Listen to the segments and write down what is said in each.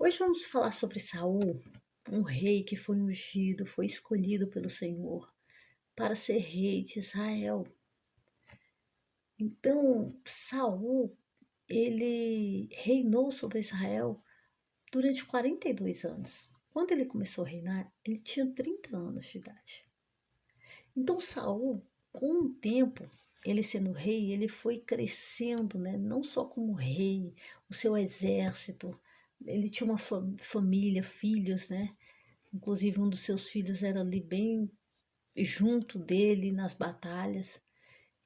Hoje vamos falar sobre Saul, um rei que foi ungido, foi escolhido pelo Senhor para ser rei de Israel. Então, Saul, ele reinou sobre Israel durante 42 anos. Quando ele começou a reinar, ele tinha 30 anos de idade. Então, Saul, com o tempo, ele sendo rei, ele foi crescendo, né? Não só como rei, o seu exército, ele tinha uma família, filhos, né? Inclusive, um dos seus filhos era ali bem junto dele nas batalhas.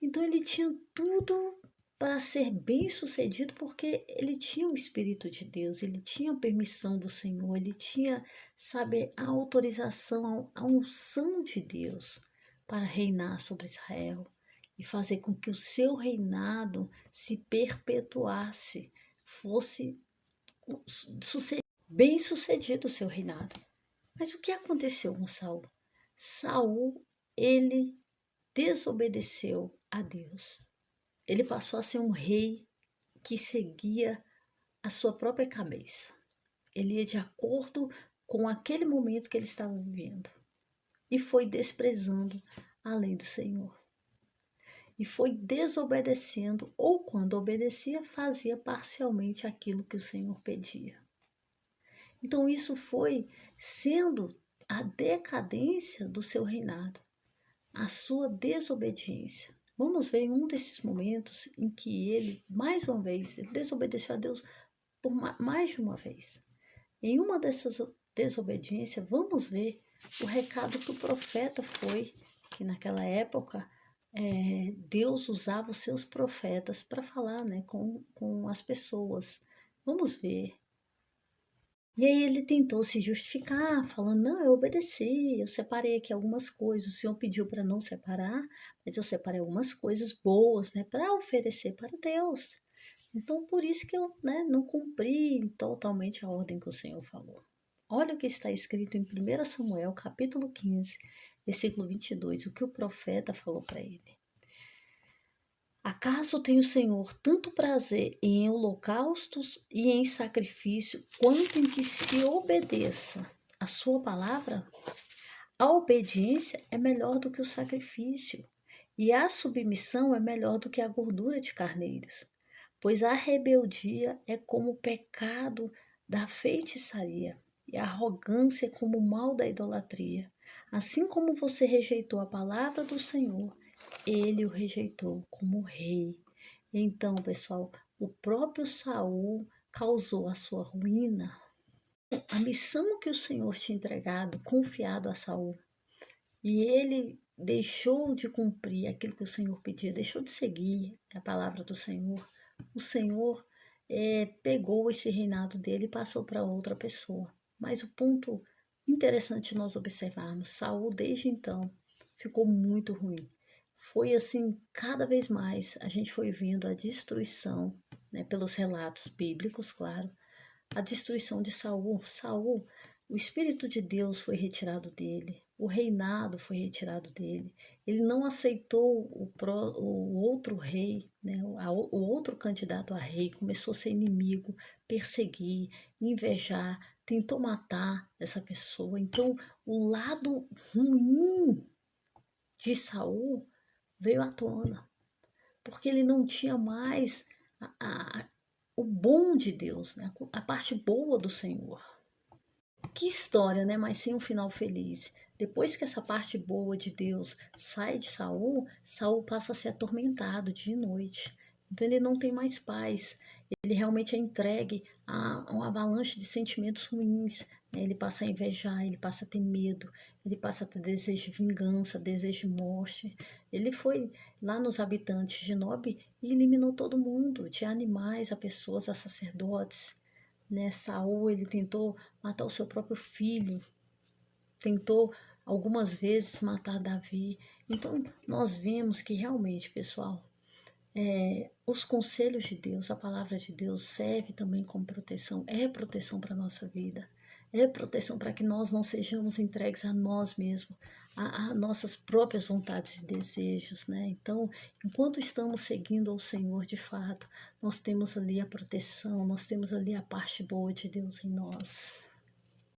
Então, ele tinha tudo para ser bem sucedido, porque ele tinha o Espírito de Deus, ele tinha a permissão do Senhor, ele tinha, sabe, a autorização, a unção de Deus para reinar sobre Israel e fazer com que o seu reinado se perpetuasse, fosse bem sucedido o seu reinado. Mas o que aconteceu com Saul? Saul, ele desobedeceu a Deus. Ele passou a ser um rei que seguia a sua própria cabeça. Ele ia de acordo com aquele momento que ele estava vivendo. E foi desprezando a lei do Senhor. E foi desobedecendo, ou quando obedecia, fazia parcialmente aquilo que o Senhor pedia. Então isso foi sendo a decadência do seu reinado, a sua desobediência. Vamos ver um desses momentos em que ele, mais uma vez, ele desobedeceu a Deus por mais de uma vez. Em uma dessas desobediências, vamos ver o recado que o profeta foi, que naquela época Deus usava os seus profetas para falar, né, com as pessoas. Vamos ver. E aí ele tentou se justificar, falando, não, eu obedeci, eu separei aqui algumas coisas, o Senhor pediu para não separar, mas eu separei algumas coisas boas, né, para oferecer para Deus. Então, por isso que eu, né, não cumpri totalmente a ordem que o Senhor falou. Olha o que está escrito em 1 Samuel, capítulo 15, versículo 22, o que o profeta falou para ele. Acaso tem o Senhor tanto prazer em holocaustos e em sacrifício, quanto em que se obedeça a sua palavra? A obediência é melhor do que o sacrifício, e a submissão é melhor do que a gordura de carneiros, pois a rebeldia é como o pecado da feitiçaria, e a arrogância é como o mal da idolatria. Assim como você rejeitou a palavra do Senhor, ele o rejeitou como rei. Então, pessoal, o próprio Saul causou a sua ruína. A missão que o Senhor tinha entregado, confiado a Saul, e ele deixou de cumprir aquilo que o Senhor pedia, deixou de seguir a palavra do Senhor. O Senhor pegou esse reinado dele e passou para outra pessoa. Mas o ponto interessante nós observarmos, Saul desde então ficou muito ruim. Foi assim, cada vez mais a gente foi vendo a destruição, né, pelos relatos bíblicos, claro, a destruição de Saul. Saul, o Espírito de Deus foi retirado dele, o reinado foi retirado dele. Ele não aceitou o outro rei, né, o outro candidato a rei, começou a ser inimigo, perseguir, invejar, tentou matar essa pessoa. Então, o lado ruim de Saul veio à tona, porque ele não tinha mais o bom de Deus, né? A parte boa do Senhor. Que história, né? Mas sem um final feliz. Depois que essa parte boa de Deus sai de Saul, Saul passa a ser atormentado dia e noite. Então ele não tem mais paz. Ele realmente é entregue a uma avalanche de sentimentos ruins. Né? Ele passa a invejar, ele passa a ter medo, ele passa a ter desejo de vingança, desejo de morte. Ele foi lá nos habitantes de Nob e eliminou todo mundo, de animais a pessoas, a sacerdotes. Né? Saul, ele tentou matar o seu próprio filho, tentou algumas vezes matar Davi. Então, nós vemos que realmente, pessoal, os conselhos de Deus, a palavra de Deus serve também como proteção, é proteção para a nossa vida, é proteção para que nós não sejamos entregues a nós mesmos, a nossas próprias vontades e desejos, né? Então, enquanto estamos seguindo ao Senhor de fato, nós temos ali a proteção, nós temos ali a parte boa de Deus em nós.